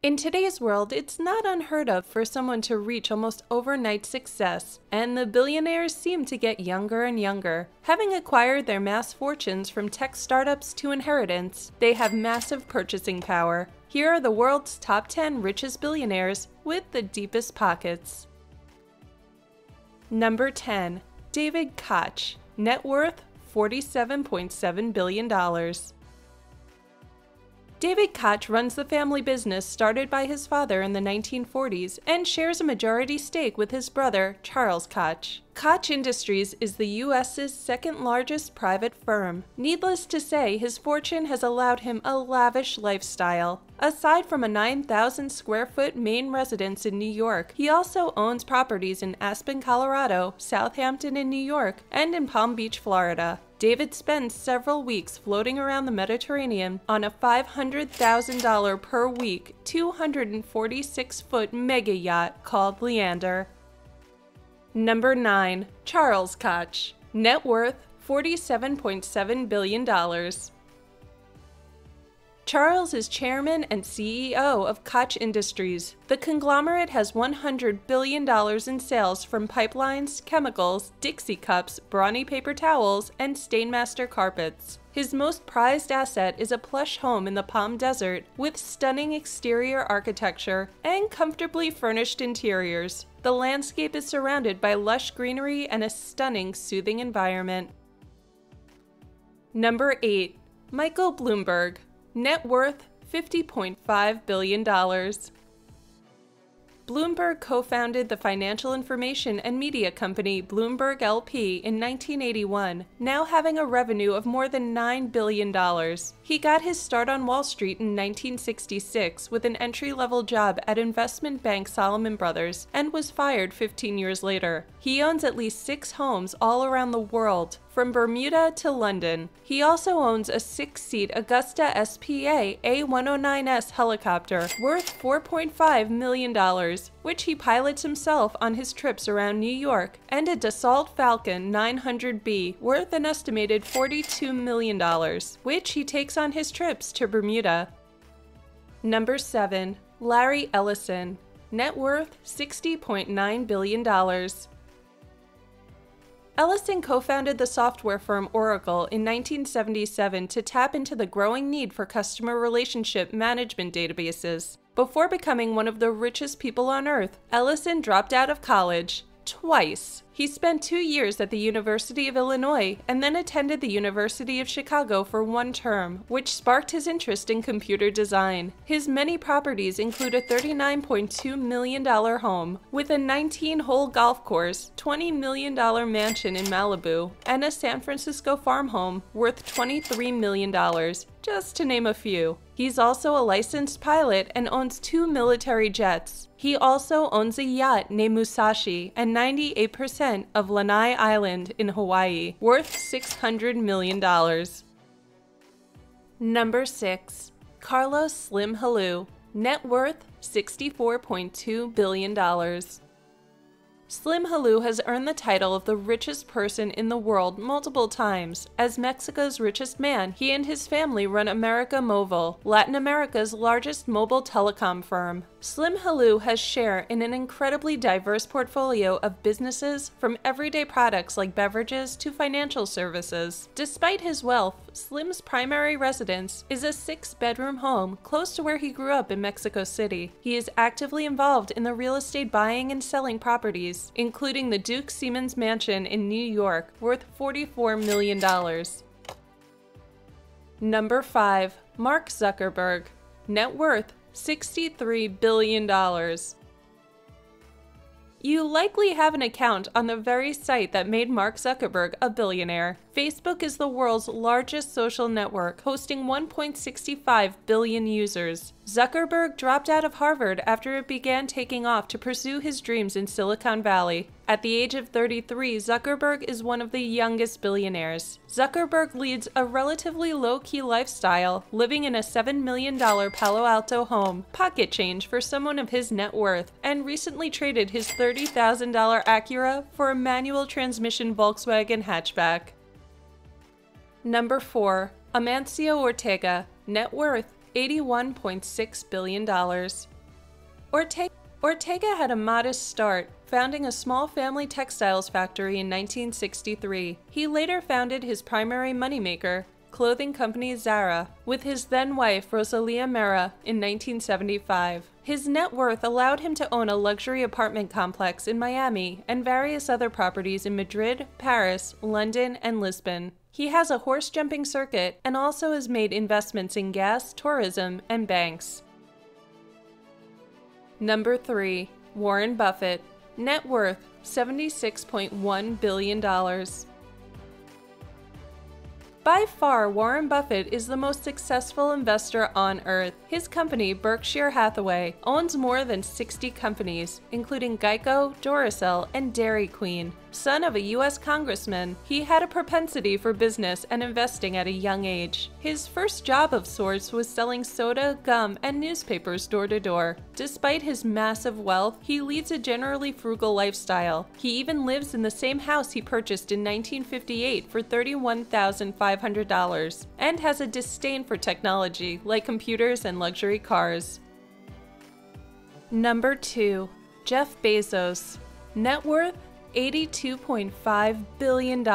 In today's world, it's not unheard of for someone to reach almost overnight success, and the billionaires seem to get younger and younger. Having acquired their mass fortunes from tech startups to inheritance, they have massive purchasing power. Here are the world's top 10 richest billionaires with the deepest pockets. Number 10. David Koch. Net worth $47.7 billion. David Koch runs the family business started by his father in the 1940s and shares a majority stake with his brother, Charles Koch. Koch Industries is the U.S.'s second largest private firm. Needless to say, his fortune has allowed him a lavish lifestyle. Aside from a 9,000 square foot main residence in New York, he also owns properties in Aspen, Colorado, Southampton in New York, and in Palm Beach, Florida. David spends several weeks floating around the Mediterranean on a $500,000 per week, 246-foot mega yacht called Leander. Number 9. Charles Koch. Net worth $47.7 billion. Charles is chairman and CEO of Koch Industries. The conglomerate has $100 billion in sales from pipelines, chemicals, Dixie cups, brawny paper towels, and Stainmaster carpets. His most prized asset is a plush home in the Palm Desert with stunning exterior architecture and comfortably furnished interiors. The landscape is surrounded by lush greenery and a stunning, soothing environment. Number 8. Michael Bloomberg. Net worth $50.5 billion. Bloomberg co-founded the financial information and media company Bloomberg LP in 1981, now having a revenue of more than $9 billion. He got his start on Wall Street in 1966 with an entry-level job at investment bank Salomon Brothers and was fired 15 years later. He owns at least 6 homes all around the world, from Bermuda to London. He also owns a 6-seat Augusta SPA A109S helicopter worth $4.5 million, which he pilots himself on his trips around New York, and a Dassault Falcon 900B worth an estimated $42 million, which he takes on his trips to Bermuda. Number 7. Larry Ellison. Net worth $60.9 billion. Ellison co-founded the software firm Oracle in 1977 to tap into the growing need for customer relationship management databases. Before becoming one of the richest people on earth, Ellison dropped out of college twice. He spent 2 years at the University of Illinois and then attended the University of Chicago for 1 term, which sparked his interest in computer design. His many properties include a $39.2 million home with a 19-hole golf course, $20 million mansion in Malibu, and a San Francisco farm home worth $23 million, just to name a few. He's also a licensed pilot and owns 2 military jets. He also owns a yacht named Musashi and 98% of Lanai Island in Hawaii, worth $600 million. Number 6. Carlos Slim Helu. Net worth $64.2 billion. Slim Helu has earned the title of the richest person in the world multiple times. As Mexico's richest man, he and his family run América Móvil, Latin America's largest mobile telecom firm. Slim Helu has share in an incredibly diverse portfolio of businesses, from everyday products like beverages to financial services. Despite his wealth, Slim's primary residence is a 6-bedroom home close to where he grew up in Mexico City. He is actively involved in the real estate buying and selling properties, including the Duke Siemens Mansion in New York, worth $44 million. Number 5. Mark Zuckerberg. Net worth $63 billion. You likely have an account on the very site that made Mark Zuckerberg a billionaire. Facebook is the world's largest social network, hosting 1.65 billion users. Zuckerberg dropped out of Harvard after it began taking off to pursue his dreams in Silicon Valley. At the age of 33, Zuckerberg is one of the youngest billionaires. Zuckerberg leads a relatively low-key lifestyle, living in a $7 million Palo Alto home, pocket change for someone of his net worth, and recently traded his $30,000 Acura for a manual transmission Volkswagen hatchback. Number 4. Amancio Ortega. Net worth $81.6 billion. Ortega had a modest start, founding a small family textiles factory in 1963. He later founded his primary moneymaker, clothing company Zara, with his then-wife Rosalia Mera in 1975. His net worth allowed him to own a luxury apartment complex in Miami and various other properties in Madrid, Paris, London, and Lisbon. He has a horse-jumping circuit and also has made investments in gas, tourism, and banks. Number 3. Warren Buffett. Net worth $76.1 billion. By far, Warren Buffett is the most successful investor on earth. His company, Berkshire Hathaway, owns more than 60 companies, including Geico, Duracell, and Dairy Queen. Son of a U.S. congressman, he had a propensity for business and investing at a young age. His first job of sorts was selling soda, gum, and newspapers door to door. Despite his massive wealth, he leads a generally frugal lifestyle. He even lives in the same house he purchased in 1958 for $31,500, and has a disdain for technology, like computers and luxury cars. Number 2. Jeff Bezos. Net worth $82.5 billion.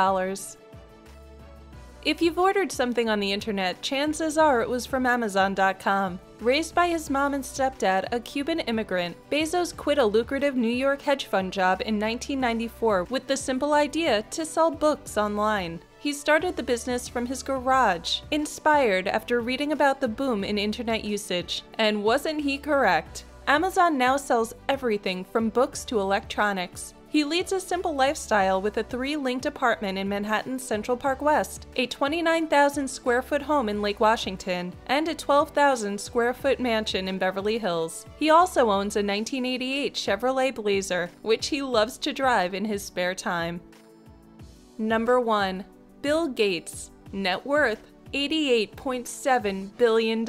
If you've ordered something on the internet, chances are it was from Amazon.com. Raised by his mom and stepdad, a Cuban immigrant, Bezos quit a lucrative New York hedge fund job in 1994 with the simple idea to sell books online. He started the business from his garage, inspired after reading about the boom in internet usage. And wasn't he correct? Amazon now sells everything from books to electronics. He leads a simple lifestyle with a 3-linked apartment in Manhattan's Central Park West, a 29,000 square foot home in Lake Washington, and a 12,000 square foot mansion in Beverly Hills. He also owns a 1988 Chevrolet Blazer, which he loves to drive in his spare time. Number 1. Bill Gates. Net worth $88.7 billion.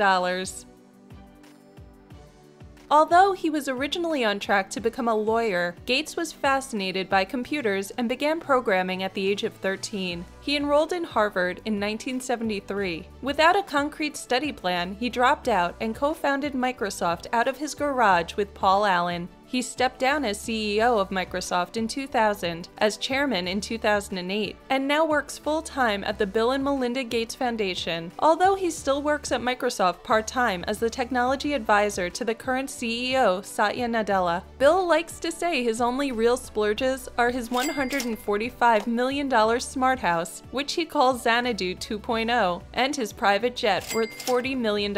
Although he was originally on track to become a lawyer, Gates was fascinated by computers and began programming at the age of 13. He enrolled in Harvard in 1973. Without a concrete study plan, he dropped out and co-founded Microsoft out of his garage with Paul Allen. He stepped down as CEO of Microsoft in 2000, as chairman in 2008, and now works full-time at the Bill and Melinda Gates Foundation, although he still works at Microsoft part-time as the technology advisor to the current CEO, Satya Nadella. Bill likes to say his only real splurges are his $145 million smart house, which he calls Xanadu 2.0, and his private jet worth $40 million.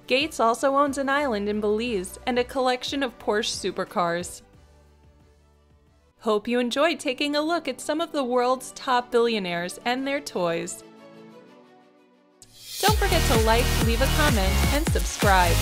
Gates also owns an island in Belize and a collection of Porsche supercars. Hope you enjoyed taking a look at some of the world's top billionaires and their toys. Don't forget to like, leave a comment, and subscribe.